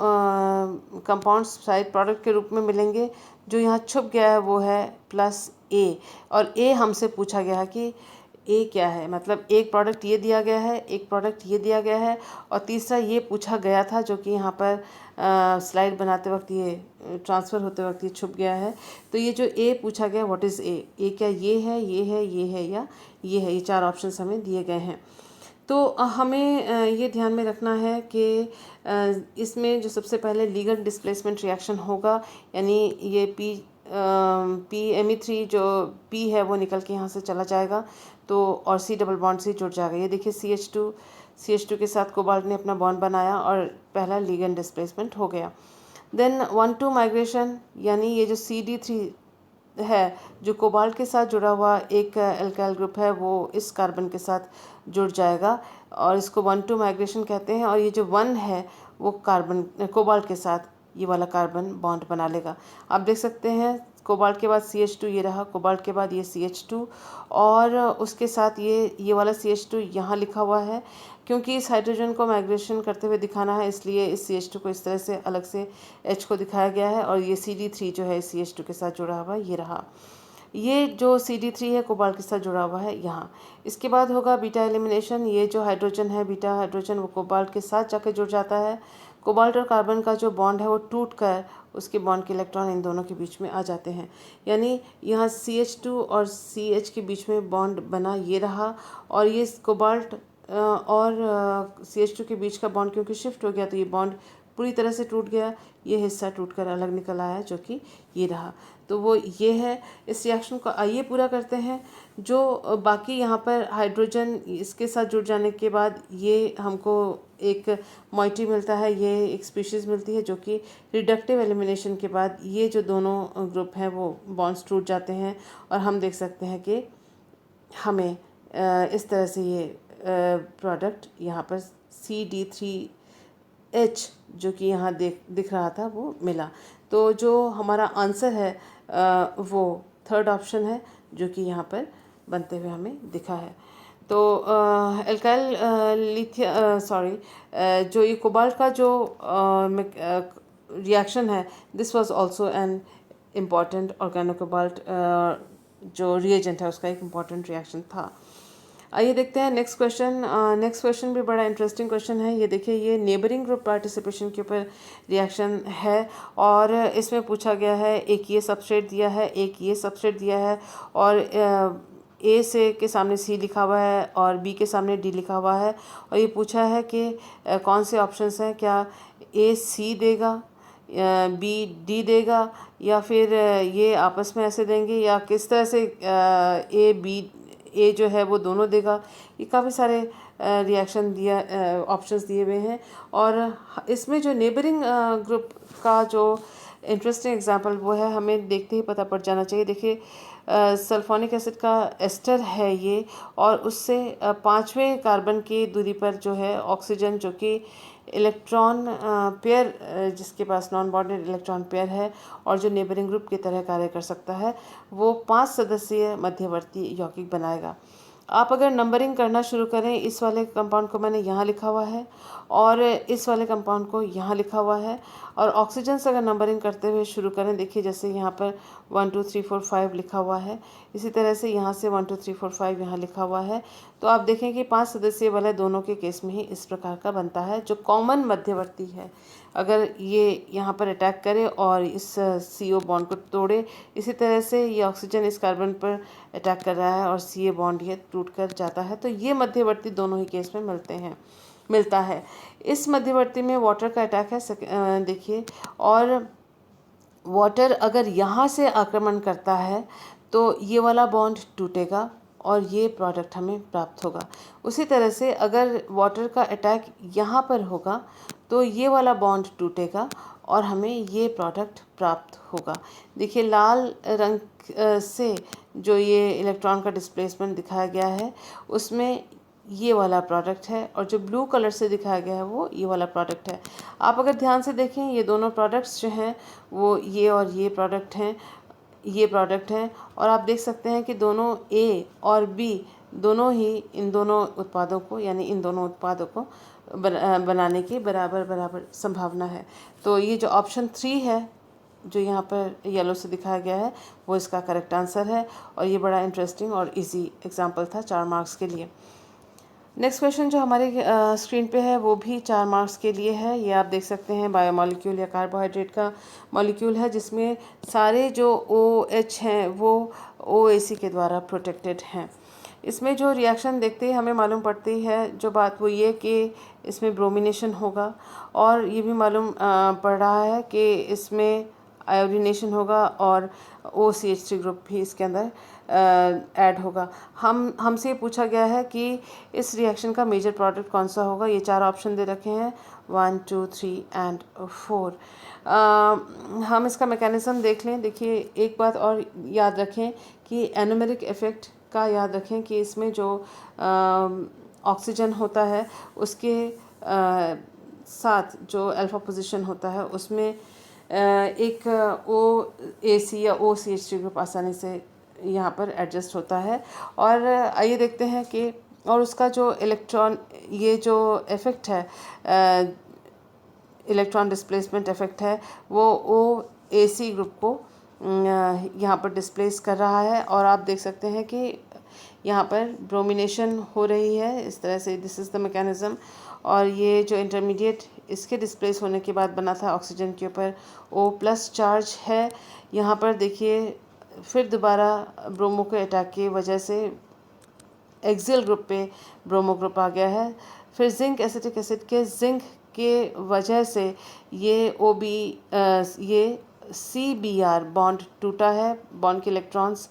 कंपाउंड्स साइड प्रोडक्ट के रूप में मिलेंगे। जो यहाँ छुप गया है वो है प्लस ए, और ए हमसे पूछा गया है कि ए क्या है, मतलब एक प्रोडक्ट ये दिया गया है, एक प्रोडक्ट ये दिया गया है, और तीसरा ये पूछा गया था जो कि यहाँ पर स्लाइड बनाते वक्त ये ट्रांसफ़र होते वक्त ये छुप गया है। तो ये जो ए पूछा गया, व्हाट इज़ ए क्या ये है, ये है, ये है या ये है, ये चार ऑप्शंस हमें दिए गए हैं। तो हमें ये ध्यान में रखना है कि इसमें जो सबसे पहले लीगल डिस्प्लेसमेंट रिएक्शन होगा, यानी ये PMe3 जो P है वो निकल के यहाँ से चला जाएगा, तो और C डबल बॉन्ड से जुड़ जाएगा। ये देखिए CH2 के साथ कोबाल्ट ने अपना बॉन्ड बनाया और पहला लीगल डिस्प्लेसमेंट हो गया। देन 1,2 माइग्रेशन, यानी ये जो CD3 है जो कोबाल्ट के साथ जुड़ा हुआ एक एल्काइल ग्रुप है, वो इस कार्बन के साथ जुड़ जाएगा और इसको 1,2 माइग्रेशन कहते हैं। और ये जो 1 है वो कोबाल्ट के साथ ये वाला कार्बन बॉन्ड बना लेगा। आप देख सकते हैं कोबाल्ट के बाद CH2 ये रहा, कोबाल्ट के बाद ये CH2, और उसके साथ ये वाला CH2 यहाँ लिखा हुआ है। क्योंकि इस हाइड्रोजन को माइग्रेशन करते हुए दिखाना है, इसलिए इस CH2 को इस तरह से अलग से H को दिखाया गया है, और ये CD3 जो है CH2 के साथ जुड़ा हुआ ये रहा। ये जो CD3 है कोबाल्ट के साथ जुड़ा हुआ है यहाँ। इसके बाद होगा बीटा एलिमिनेशन। ये जो हाइड्रोजन है, बीटा हाइड्रोजन, वो कोबाल्ट के साथ जाकर जुड़ जाता है। कोबाल्ट और कार्बन का जो बॉन्ड है वो टूट कर उसके बॉन्ड के इलेक्ट्रॉन इन दोनों के बीच में आ जाते हैं। यानी यहाँ CH2 और CH के बीच में बॉन्ड बना ये रहा, और ये कोबाल्ट और CH2 के बीच का बॉन्ड क्योंकि शिफ्ट हो गया तो ये बॉन्ड पूरी तरह से टूट गया। ये हिस्सा टूटकर अलग निकल आया जो कि ये रहा। तो वो ये है। इस रिएक्शन को आइए पूरा करते हैं। जो बाकी यहाँ पर हाइड्रोजन इसके साथ जुड़ जाने के बाद ये हमको एक मॉइटी मिलता है, ये एक स्पीशीज़ मिलती है जो कि रिडक्टिव एलिमिनेशन के बाद ये जो दोनों ग्रुप हैं वो बॉन्ड्स टूट जाते हैं, और हम देख सकते हैं कि हमें इस तरह से ये प्रोडक्ट यहाँ पर CD3H जो कि यहाँ दिख रहा था वो मिला। तो जो हमारा आंसर है वो थर्ड ऑप्शन है जो कि यहाँ पर बनते हुए हमें दिखा है। तो एल्काइल जो ये कोबाल्ट का जो रिएक्शन है, this was also an important organo cobalt जो रिएजेंट है उसका एक इम्पॉर्टेंट रिएक्शन था। आइए देखते हैं नेक्स्ट क्वेश्चन। नेक्स्ट क्वेश्चन भी बड़ा इंटरेस्टिंग क्वेश्चन है। ये देखिए, ये नेबरिंग ग्रुप पार्टिसिपेशन के ऊपर रिएक्शन है, और इसमें पूछा गया है एक ये सबस्ट्रेट दिया है, एक ये सबस्ट्रेट दिया है, और ए से के सामने C लिखा हुआ है और B के सामने D लिखा हुआ है, और ये पूछा है कि कौन से ऑप्शंस हैं, क्या A C देगा, B D देगा, या फिर ये आपस में ऐसे देंगे, या किस तरह से A जो है वो दोनों देगा। ये काफ़ी सारे रिएक्शन ऑप्शंस दिए हुए हैं, और इसमें जो नेबरिंग ग्रुप का जो इंटरेस्टिंग एग्जांपल वो है, हमें देखते ही पता पड़ जाना चाहिए। देखिए, सल्फोनिक एसिड का एस्टर है ये, और उससे 5वें कार्बन की दूरी पर जो है ऑक्सीजन जो कि इलेक्ट्रॉन पेयर जिसके पास नॉन बॉन्डेड इलेक्ट्रॉन पेयर है और जो नेबरिंग ग्रुप की तरह कार्य कर सकता है, वो 5 सदस्यीय मध्यवर्ती यौगिक बनाएगा। आप अगर नंबरिंग करना शुरू करें, इस वाले कंपाउंड को मैंने यहाँ लिखा हुआ है और इस वाले कंपाउंड को यहाँ लिखा हुआ है, और ऑक्सीजन से अगर नंबरिंग करते हुए शुरू करें, देखिए जैसे यहाँ पर 1 2 3 4 5 लिखा हुआ है, इसी तरह से यहाँ से 1 2 3 4 5 यहाँ लिखा हुआ है। तो आप देखें कि 5 सदस्यीय वाले दोनों के केस में ही इस प्रकार का बनता है जो कॉमन मध्यवर्ती है। अगर ये यहाँ पर अटैक करे और इस CO बॉन्ड को तोड़े, इसी तरह से ये ऑक्सीजन इस कार्बन पर अटैक कर रहा है और CA बॉन्ड ये टूट कर जाता है, तो ये मध्यवर्ती दोनों ही केस में मिलता है। इस मध्यवर्ती में वाटर का अटैक है, देखिए, और वाटर अगर यहाँ से आक्रमण करता है तो ये वाला बॉन्ड टूटेगा और ये प्रोडक्ट हमें प्राप्त होगा। उसी तरह से अगर वाटर का अटैक यहाँ पर होगा तो ये वाला बॉन्ड टूटेगा और हमें ये प्रोडक्ट प्राप्त होगा। देखिए, लाल रंग से जो ये इलेक्ट्रॉन का डिस्प्लेसमेंट दिखाया गया है, उसमें ये वाला प्रोडक्ट है, और जो ब्लू कलर से दिखाया गया है वो ये वाला प्रोडक्ट है। आप अगर ध्यान से देखें, ये दोनों प्रोडक्ट्स जो हैं वो ये और ये प्रोडक्ट हैं, ये प्रोडक्ट हैं, और आप देख सकते हैं कि दोनों ए और बी दोनों ही इन दोनों उत्पादों को, यानी इन दोनों उत्पादों को बनाने की बराबर बराबर संभावना है। तो ये जो ऑप्शन 3 है, जो यहाँ पर येलो से दिखाया गया है, वो इसका करेक्ट आंसर है। और ये बड़ा इंटरेस्टिंग और इजी एग्जाम्पल था 4 मार्क्स के लिए। नेक्स्ट क्वेश्चन जो हमारे स्क्रीन पे है वो भी 4 मार्क्स के लिए है। ये आप देख सकते हैं बायोमोलिक्यूल या कार्बोहाइड्रेट का मॉलिक्यूल है, जिसमें सारे जो OH हैं वो OAC के द्वारा प्रोटेक्टेड हैं। इसमें जो रिएक्शन देखते ही हमें मालूम पड़ती है जो बात, वो ये कि इसमें ब्रोमिनेशन होगा, और ये भी मालूम पड़ रहा है कि इसमें आयोडीनेशन होगा और OCH3 ग्रुप भी इसके अंदर ऐड होगा। हमसे पूछा गया है कि इस रिएक्शन का मेजर प्रोडक्ट कौन सा होगा। ये 4 ऑप्शन दे रखे हैं, 1, 2, 3 एंड 4। हम इसका मैकेनिज़्म देख लें। देखिए, एक बात और याद रखें कि एनोमेरिक इफ़ेक्ट का याद रखें कि इसमें जो ऑक्सीजन होता है उसके साथ जो अल्फ़ा पोजीशन होता है उसमें एक OAC या OCH3 ग्रुप आसानी से यहाँ पर एडजस्ट होता है। और आइए देखते हैं कि, और उसका जो इलेक्ट्रॉन, ये जो इफ़ेक्ट है, इलेक्ट्रॉन डिस्प्लेसमेंट इफ़ेक्ट है, वो OAC ग्रुप को यहाँ पर डिस्प्लेस कर रहा है। और आप देख सकते हैं कि यहाँ पर ब्रोमिनेशन हो रही है इस तरह से, दिस इज़ द मैकेनिज़्म। और ये जो इंटरमीडिएट इसके डिस्प्लेस होने के बाद बना था ऑक्सीजन के ऊपर O+ चार्ज है। यहाँ पर देखिए फिर दोबारा ब्रोमो के अटैक की वजह से एक्सियल ग्रुप पे ब्रोमो ग्रुप आ गया है। फिर जिंक एसिटिक एसिड के जिंक के वजह से ये ये CBr बॉन्ड टूटा है, बॉन्ड के इलेक्ट्रॉन्स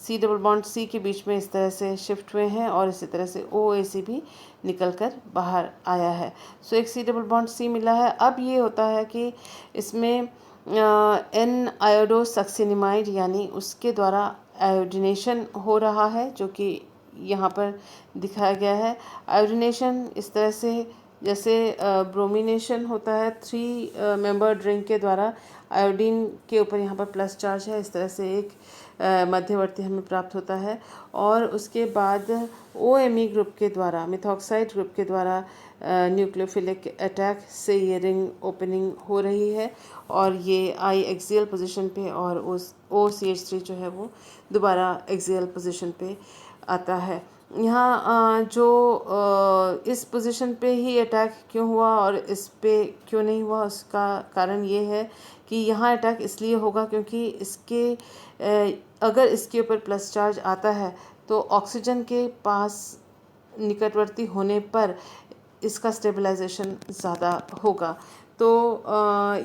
C+C के बीच में इस तरह से शिफ्ट हुए हैं, और इसी तरह से OAC भी निकल कर बाहर आया है। सो एक C+C मिला है। अब ये होता है कि इसमें N आयोडोसक्सिनिमाइड यानी उसके द्वारा आयोडीनेशन हो रहा है, जो कि यहाँ पर दिखाया गया है। आयोडीनेशन इस तरह से जैसे ब्रोमिनेशन होता है 3 मेंबर ड्रिंक के द्वारा, आयोडीन के ऊपर यहाँ पर प्लस चार्ज है, इस तरह से एक मध्यवर्ती हमें प्राप्त होता है। और उसके बाद OMe ग्रुप के द्वारा, मिथॉक्साइड ग्रुप के द्वारा न्यूक्लियोफिलिक अटैक से ये रिंग ओपनिंग हो रही है, और ये आई एक्सियल पोजीशन पे, और उस OCH3 जो है वो दोबारा एक्सियल पोजीशन पे आता है। यहाँ जो इस पोजीशन पे ही अटैक क्यों हुआ और इस पे क्यों नहीं हुआ, उसका कारण ये है कि यहाँ अटैक इसलिए होगा क्योंकि इसके अगर इसके ऊपर प्लस चार्ज आता है तो ऑक्सीजन के पास निकटवर्ती होने पर इसका स्टेबलाइजेशन ज़्यादा होगा। तो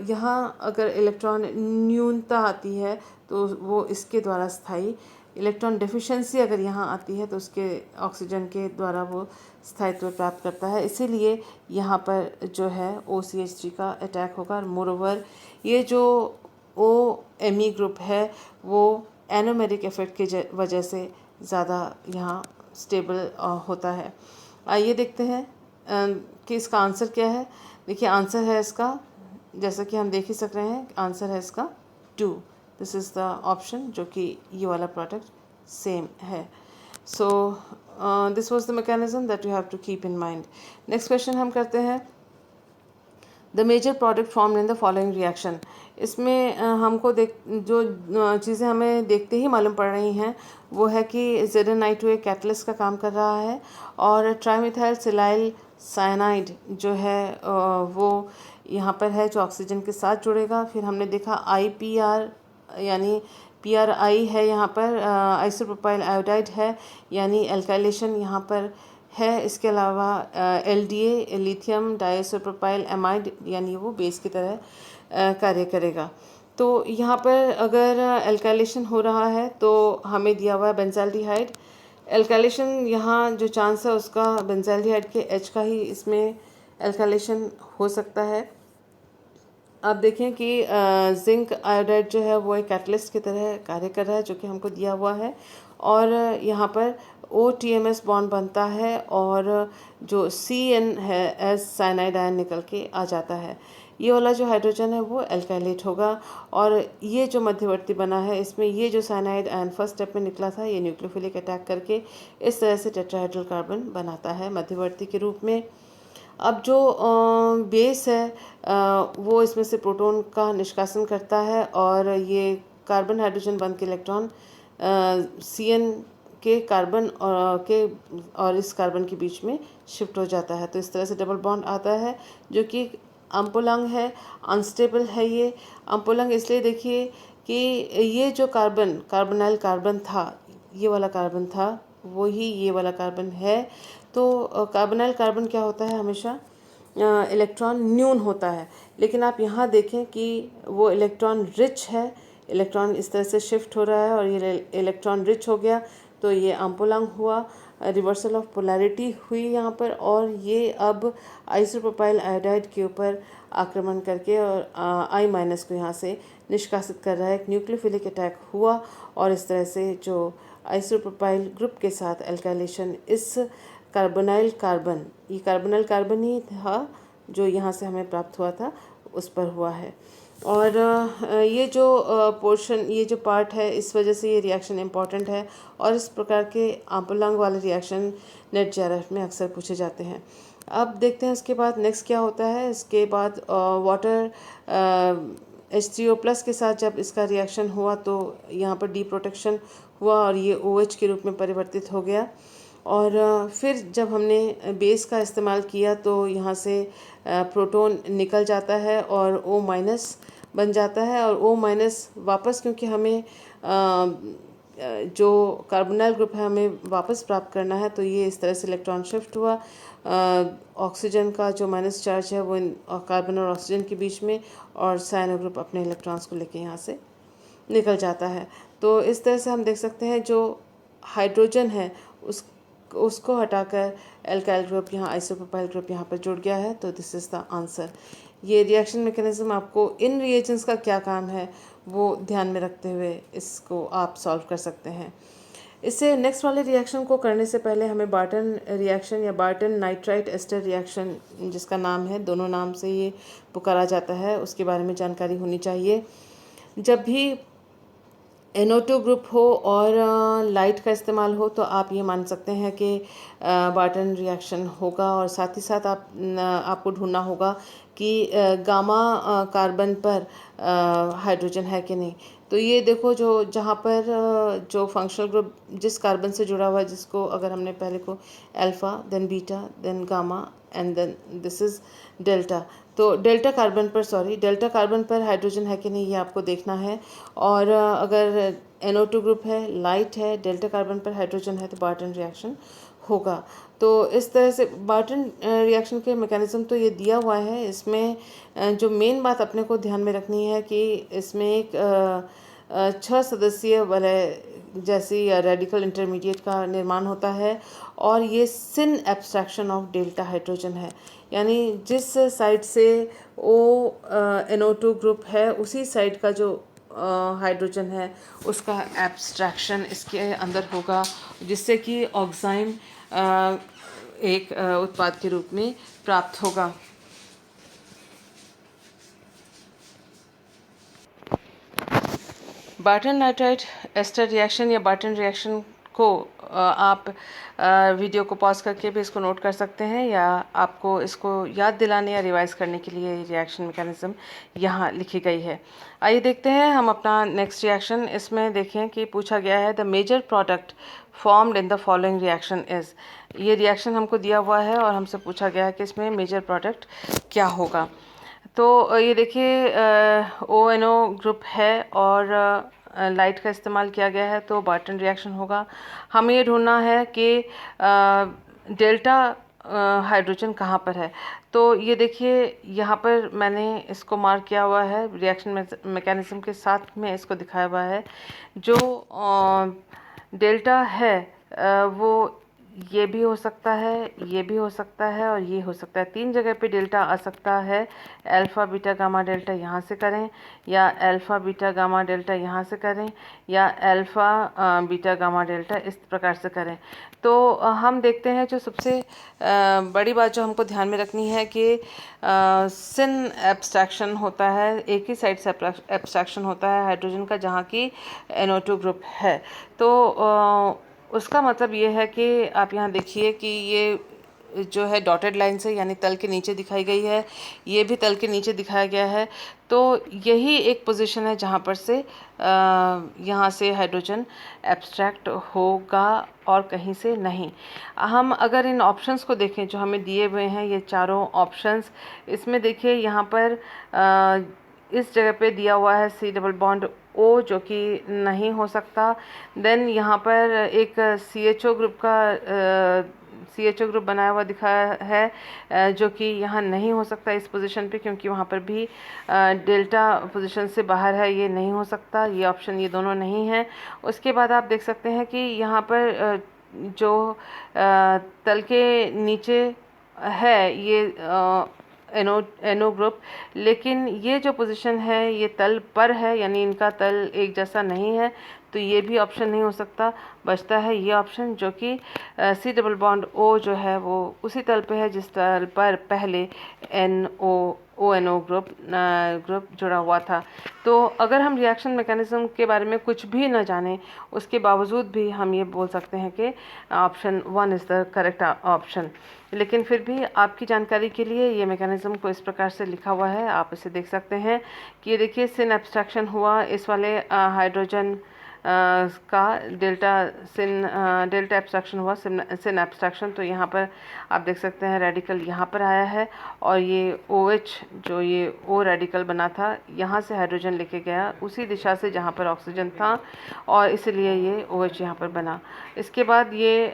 यहाँ अगर इलेक्ट्रॉन न्यूनता आती है तो वो इसके द्वारा स्थायी, इलेक्ट्रॉन डेफिशिएंसी अगर यहाँ आती है तो उसके ऑक्सीजन के द्वारा वो स्थायित्व प्राप्त करता है। इसीलिए यहाँ पर जो है OCH3 का अटैक होगा। और मोरओवर ये जो OMe ग्रुप है वो एनोमेरिक इफेक्ट की वजह से ज़्यादा यहाँ स्टेबल होता है। आइए देखते हैं कि इसका आंसर क्या है। देखिए, आंसर है इसका, जैसा कि हम देख ही सक रहे हैं, आंसर है इसका 2। दिस इज़ द ऑप्शन जो कि ये वाला प्रोडक्ट सेम है। So this was the mechanism that you have to keep in mind. Next question हम करते हैं, the major product form in the following reaction. इसमें हमको जो चीज़ें हमें देखते ही मालूम पड़ रही हैं वो है कि ZnI2 एक कैटलिस्ट का काम कर रहा है, और ट्राईमिथाइल सिलाइल साइनाइड जो है वो यहाँ पर है, जो ऑक्सीजन के साथ जुड़ेगा। फिर हमने देखा IPR यानी PRI है, यहाँ पर आइसोप्रोपाइल आयोडाइड है, यानी एल्काइलेशन यहाँ पर है। इसके अलावा LDA लिथियम डाइसोप्रोपाइल एमाइड, यानी वो बेस की तरह कार्य करेगा। तो यहाँ पर अगर एल्काइलेशन हो रहा है तो हमें दिया हुआ है बेंजाल्डिहाइड। एल्काइलेशन यहाँ जो चांस है उसका बेंजाल्डिहाइड के H का ही इसमें एल्काइलेशन हो सकता है। आप देखें कि जिंक आयोडाइड जो है वो एक कैटलिस्ट की तरह कार्य कर रहा है, जो कि हमको दिया हुआ है। और यहाँ पर OTMS बॉन्ड बनता है और जो CN है एस साइनाइड आयन निकल के आ जाता है। ये वाला जो हाइड्रोजन है वो एल्काइलेट होगा और ये जो मध्यवर्ती बना है इसमें ये जो साइनाइड आयन फर्स्ट स्टेप में निकला था ये न्यूक्लियोफिलिक अटैक करके इस तरह से टेट्राहाइड्रल कार्बन बनाता है मध्यवर्ती के रूप में। अब जो बेस है वो इसमें से प्रोटॉन का निष्कासन करता है और ये कार्बन हाइड्रोजन बंध के इलेक्ट्रॉन CN के कार्बन और इस कार्बन के बीच में शिफ्ट हो जाता है। तो इस तरह से डबल बॉन्ड आता है जो कि अम्पोलंग है, अनस्टेबल है। ये अम्पोलंग इसलिए देखिए कि ये जो कार्बोनाइल कार्बन था, ये वाला कार्बन था, वही ये वाला कार्बन है। तो कार्बोनाइल कार्बन क्या होता है, हमेशा इलेक्ट्रॉन न्यून होता है, लेकिन आप यहाँ देखें कि वो इलेक्ट्रॉन रिच है। इलेक्ट्रॉन इस तरह से शिफ्ट हो रहा है और ये इलेक्ट्रॉन रिच हो गया तो ये अम्पोलंग हुआ, रिवर्सल ऑफ पोलैरिटी हुई यहाँ पर, और ये अब आइसोप्रोपाइल आयोडाइड के ऊपर आक्रमण करके और I- को यहाँ से निष्कासित कर रहा है। एक न्यूक्लियोफिलिक अटैक हुआ और इस तरह से जो आइसोप्रोपाइल ग्रुप के साथ एल्काइलेशन इस कार्बोनाइल कार्बन, ये कार्बोनाइल कार्बन ही था जो यहाँ से हमें प्राप्त हुआ था, उस पर हुआ है। और ये जो पोर्शन, ये जो पार्ट है, इस वजह से ये रिएक्शन इम्पॉर्टेंट है और इस प्रकार के अम्पोलंग वाले रिएक्शन नेट JRF में अक्सर पूछे जाते हैं। अब देखते हैं इसके बाद नेक्स्ट क्या होता है। इसके बाद वाटर H3O+ के साथ जब इसका रिएक्शन हुआ तो यहाँ पर डी प्रोटेक्शन हुआ और ये OH के रूप में परिवर्तित हो गया। और फिर जब हमने बेस का इस्तेमाल किया तो यहाँ से प्रोटॉन निकल जाता है और O- बन जाता है। और O- वापस, क्योंकि हमें जो कार्बोनाइल ग्रुप है हमें वापस प्राप्त करना है, तो ये इस तरह से इलेक्ट्रॉन शिफ्ट हुआ। ऑक्सीजन का जो माइनस चार्ज है वो कार्बन और ऑक्सीजन के बीच में, और साइनो ग्रुप अपने इलेक्ट्रॉन्स को लेके यहाँ से निकल जाता है। तो इस तरह से हम देख सकते हैं जो हाइड्रोजन है उसको हटाकर एल्काइल ग्रुप यहाँ, आइसोप्रोपाइल ग्रुप यहाँ पर जुड़ गया है। तो दिस इज़ द आंसर। ये रिएक्शन मैकेनिज्म आपको इन रिएजेंट्स का क्या काम है वो ध्यान में रखते हुए इसको आप सॉल्व कर सकते हैं। इससे नेक्स्ट वाले रिएक्शन को करने से पहले हमें बार्टन रिएक्शन या बार्टन नाइट्राइट एस्टर रिएक्शन, जिसका नाम है, दोनों नाम से ये पुकारा जाता है, उसके बारे में जानकारी होनी चाहिए। जब भी NO2 ग्रुप हो और लाइट का इस्तेमाल हो तो आप ये मान सकते हैं कि बार्टन रिएक्शन होगा। और साथ ही साथ आपको ढूंढना होगा कि गामा कार्बन पर हाइड्रोजन है कि नहीं। तो ये देखो, जो जहाँ पर जो फंक्शनल ग्रुप जिस कार्बन से जुड़ा हुआ है, जिसको अगर हमने पहले को alpha, then beta, then gamma and then this is delta. तो डेल्टा कार्बन पर हाइड्रोजन है कि नहीं ये आपको देखना है। और अगर NO2 ग्रुप है, लाइट है, डेल्टा कार्बन पर हाइड्रोजन है, तो बार्टन रिएक्शन होगा। तो इस तरह से बार्टन रिएक्शन के मैकेनिज्म तो ये दिया हुआ है। इसमें जो मेन बात अपने को ध्यान में रखनी है कि इसमें एक 6 सदस्यीय वलय जैसी रेडिकल इंटरमीडिएट का निर्माण होता है और ये सिन एब्स्ट्रैक्शन ऑफ डेल्टा हाइड्रोजन है। यानी जिस साइड से NO2 ग्रुप है उसी साइड का जो हाइड्रोजन है उसका एब्स्ट्रैक्शन इसके अंदर होगा, जिससे कि ऑक्साइम एक उत्पाद के रूप में प्राप्त होगा। बार्टन नाइट्राइट एस्टर रिएक्शन या बार्टन रिएक्शन को आप वीडियो को पॉज करके भी इसको नोट कर सकते हैं, या आपको इसको याद दिलाने या रिवाइज करने के लिए रिएक्शन मैकेनिज्म यहाँ लिखी गई है। आइए देखते हैं हम अपना नेक्स्ट रिएक्शन। इसमें देखें कि पूछा गया है the major product formed in the following reaction is. ये रिएक्शन हमको दिया हुआ है और हमसे पूछा गया है कि इसमें मेजर प्रोडक्ट क्या होगा। तो ये देखिए ONO ग्रुप है और लाइट का इस्तेमाल किया गया है तो बार्टन रिएक्शन होगा। हमें ये ढूंढना है कि डेल्टा हाइड्रोजन कहाँ पर है। तो ये देखिए यहाँ पर मैंने इसको मार्क किया हुआ है, रिएक्शन मैकेनिज्म के साथ में इसको दिखाया हुआ है। जो डेल्टा है वो ये भी हो सकता है, ये भी हो सकता है और ये हो सकता है। 3 जगह पे डेल्टा आ सकता है। अल्फ़ा बीटा गामा डेल्टा यहाँ से करें, या अल्फ़ा बीटा गामा डेल्टा यहाँ से करें, या अल्फ़ा बीटा गामा डेल्टा इस प्रकार से करें। तो हम देखते हैं जो सबसे बड़ी बात जो हमको ध्यान में रखनी है कि सिन एब्स्ट्रैक्शन होता है, एक ही साइड से एब्स्ट्रैक्शन होता है हाइड्रोजन का जहाँ की NO2 ग्रुप है। तो उसका मतलब ये है कि आप यहाँ देखिए कि ये जो है डॉटेड लाइन से यानी तल के नीचे दिखाई गई है, ये भी तल के नीचे दिखाया गया है। तो यही एक पोजीशन है जहाँ पर से यहाँ से हाइड्रोजन एब्स्ट्रैक्ट होगा और कहीं से नहीं। हम अगर इन ऑप्शंस को देखें जो हमें दिए हुए हैं, ये चारों ऑप्शंस, इसमें देखिए यहाँ पर इस जगह पे दिया हुआ है C डबल बॉन्ड O जो कि नहीं हो सकता। देन यहाँ पर एक CHO ग्रुप का CHO ग्रुप बनाया हुआ दिखा है जो कि यहाँ नहीं हो सकता इस पोजीशन पे, क्योंकि वहाँ पर भी डेल्टा पोजीशन से बाहर है, ये नहीं हो सकता। ये ऑप्शन, ये दोनों नहीं है। उसके बाद आप देख सकते हैं कि यहाँ पर जो तल के नीचे है ये NO ग्रुप, लेकिन ये जो पोजीशन है ये तल पर है, यानी इनका तल एक जैसा नहीं है, तो ये भी ऑप्शन नहीं हो सकता। बचता है ये ऑप्शन जो कि C डबल बॉन्ड O जो है वो उसी तल पे है जिस तल पर पहले ONO ग्रुप जुड़ा हुआ था। तो अगर हम रिएक्शन मैकेनिज्म के बारे में कुछ भी न जाने, उसके बावजूद भी हम ये बोल सकते हैं कि option 1 is the correct option. लेकिन फिर भी आपकी जानकारी के लिए ये मैकेनिज्म को इस प्रकार से लिखा हुआ है, आप इसे देख सकते हैं कि ये देखिए सिन एब्स्ट्रैक्शन हुआ इस वाले हाइड्रोजन का डेल्टा एब्स्ट्रैक्शन हुआ, सिन एब्स्ट्रैक्शन। तो यहाँ पर आप देख सकते हैं रेडिकल यहाँ पर आया है, और ये OH जो ये O रेडिकल बना था यहाँ से हाइड्रोजन लेके गया उसी दिशा से जहाँ पर ऑक्सीजन था, और इसलिए ये OH यहाँ पर बना। इसके बाद ये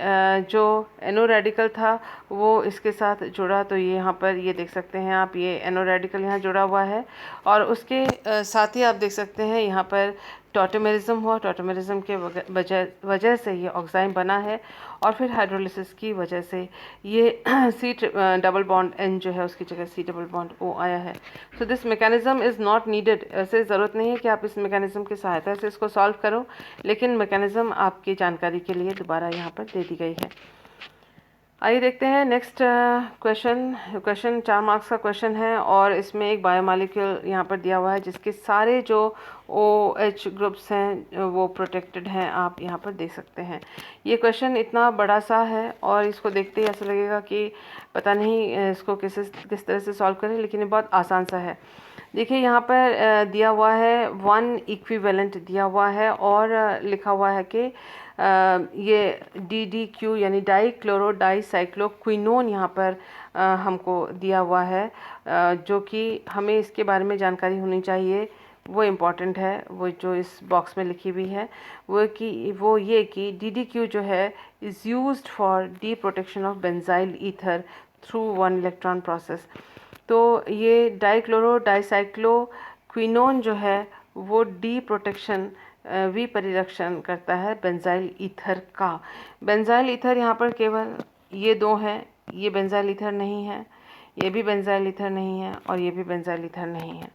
जो NO रेडिकल था वो इसके साथ जुड़ा, तो ये यहाँ पर ये देख सकते हैं आप, ये NO रेडिकल यहाँ जुड़ा हुआ है। और उसके साथ ही आप देख सकते हैं यहाँ पर टॉटोमेरिज्म हुआ, टॉटोमेरिज्म के वजह से ये ऑक्साइड बना है, और फिर हाइड्रोलिसिस की वजह से ये C डबल बॉन्ड N जो है उसकी जगह C डबल बॉन्ड O आया है। So this mechanism is not needed. ऐसे ज़रूरत नहीं है कि आप इस मैकेनिज्म की सहायता से इसको सॉल्व करो, लेकिन मैकेनिज्म आपकी जानकारी के लिए दोबारा यहाँ पर दे दी गई है। आइए देखते हैं नेक्स्ट क्वेश्चन 4 मार्क्स का क्वेश्चन है, और इसमें एक बायोमॉलिक्यूल यहाँ पर दिया हुआ है जिसके सारे जो OH ग्रुप्स हैं वो प्रोटेक्टेड हैं, आप यहाँ पर देख सकते हैं। ये क्वेश्चन इतना बड़ा सा है और इसको देखते ही ऐसा लगेगा कि पता नहीं इसको किस तरह से सॉल्व करें, लेकिन ये बहुत आसान सा है। देखिए यहाँ पर दिया हुआ है 1 इक्विवेलेंट दिया हुआ है, और लिखा हुआ है कि ये DDQ यानी डाई क्लोरो डाई साइक्लोक्विनोन यहाँ पर हमको दिया हुआ है, जो कि हमें इसके बारे में जानकारी होनी चाहिए, वो इम्पॉर्टेंट है। वो जो इस बॉक्स में लिखी हुई है वो ये कि DDQ जो है is used for D protection of benzyl ether through 1 electron process. तो ये डाईक्लोरो डाईसाइक्लोक्विनोन जो है वो डी प्रोटेक्शन विपरिरक्षण करता है बेंजाइल ईथर का। बेंजाइल ईथर यहाँ पर केवल ये 2 हैं, ये बेंजाइल ईथर नहीं है, ये भी बेंजाइल ईथर नहीं है, और ये भी बेंजाइल ईथर नहीं है।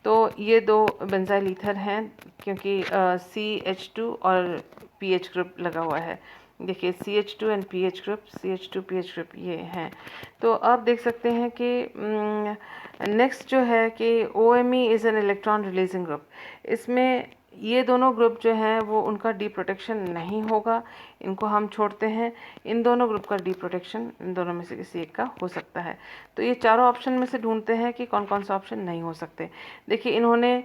तो ये 2 बेंजाइल ईथर हैं क्योंकि CH2 और PH ग्रुप लगा हुआ है। देखिए CH2 and PH group, CH2 PH group ये हैं। तो आप देख सकते हैं कि नेक्स्ट जो है कि OMe is an electron releasing group. इसमें ये दोनों ग्रुप जो हैं वो उनका डी प्रोटेक्शन नहीं होगा, इनको हम छोड़ते हैं। इन दोनों ग्रुप का डी प्रोटेक्शन इन दोनों में से किसी एक का हो सकता है। तो ये चारों ऑप्शन में से ढूंढते हैं कि कौन कौन सा ऑप्शन नहीं हो सकते। देखिए इन्होंने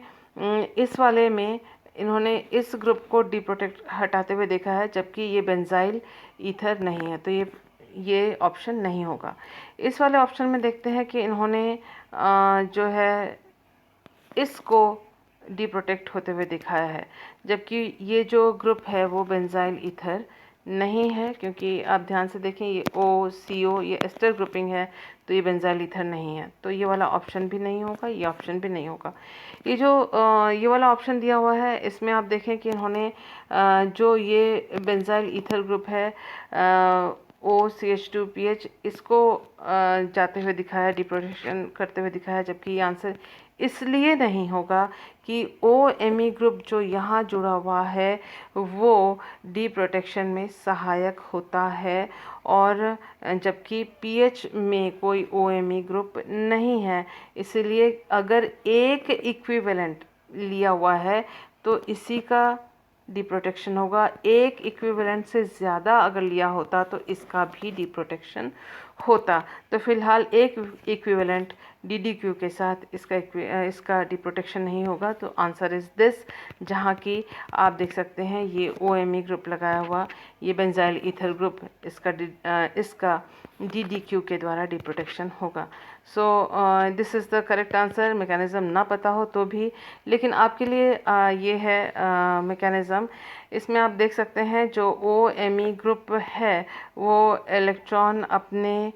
इस वाले में इन्होंने इस ग्रुप को डी प्रोटेक्ट हटाते हुए देखा है, जबकि ये बेंजाइल ईथर नहीं है, तो ये ऑप्शन नहीं होगा। इस वाले ऑप्शन में देखते हैं कि इन्होंने जो है इसको डी प्रोटेक्ट होते हुए दिखाया है, जबकि ये जो ग्रुप है वो बेंजाइल ईथर नहीं है, क्योंकि आप ध्यान से देखें ये OCO ये एस्टर ग्रुपिंग है, तो ये बेंजाइल ईथर नहीं है। तो ये वाला ऑप्शन भी नहीं होगा, ये ऑप्शन भी नहीं होगा। ये जो ये वाला ऑप्शन दिया हुआ है इसमें आप देखें कि इन्होंने जो ये बेंजाइल ईथर ग्रुप है OCH2PH इसको जाते हुए दिखाया, डिप्रोटेक्शन करते हुए दिखाया, जबकि ये आंसर इसलिए नहीं होगा कि OMe ग्रुप जो यहाँ जुड़ा हुआ है वो डिप्रोटेक्शन में सहायक होता है, और जबकि पीएच में कोई OMe ग्रुप नहीं है। इसलिए अगर एक इक्विवेलेंट लिया हुआ है तो इसी का डिप्रोटेक्शन होगा, एक इक्विवेलेंट से ज़्यादा अगर लिया होता तो इसका भी डिप्रोटेक्शन होता। तो फिलहाल एक इक्विवेलेंट DDQ के साथ इसका डिप्रोटेक्शन नहीं होगा। तो आंसर इज़ दिस, जहाँ की आप देख सकते हैं ये OMe ग्रुप लगाया हुआ, ये बेंजाइल ईथर ग्रुप, इसका DDQ के द्वारा डिप्रोटेक्शन होगा। So this is the correct answer. Mechanism ना पता हो तो भी, लेकिन आपके लिए ये है मैकेनिज़्म। इसमें आप देख सकते हैं जो OMe ग्रुप है वो इलेक्ट्रॉन अपने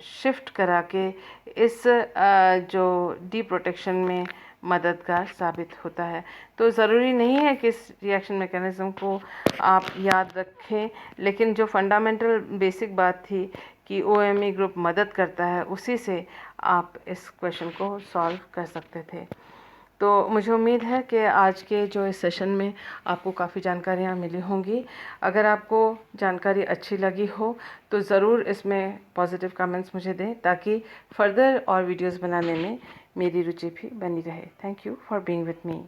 शिफ्ट करा के इस जो डिप्रोटेक्शन में मददगार साबित होता है। तो ज़रूरी नहीं है कि इस रिएक्शन मैकेनिज़्म को आप याद रखें, लेकिन जो फंडामेंटल बेसिक बात थी कि OMe ग्रुप मदद करता है, उसी से आप इस क्वेश्चन को सॉल्व कर सकते थे। तो मुझे उम्मीद है कि आज के जो इस सेशन में आपको काफ़ी जानकारियाँ मिली होंगी। अगर आपको जानकारी अच्छी लगी हो तो ज़रूर इसमें पॉजिटिव कमेंट्स मुझे दें, ताकि फर्दर और वीडियोस बनाने में मेरी रुचि भी बनी रहे। Thank you for being with me.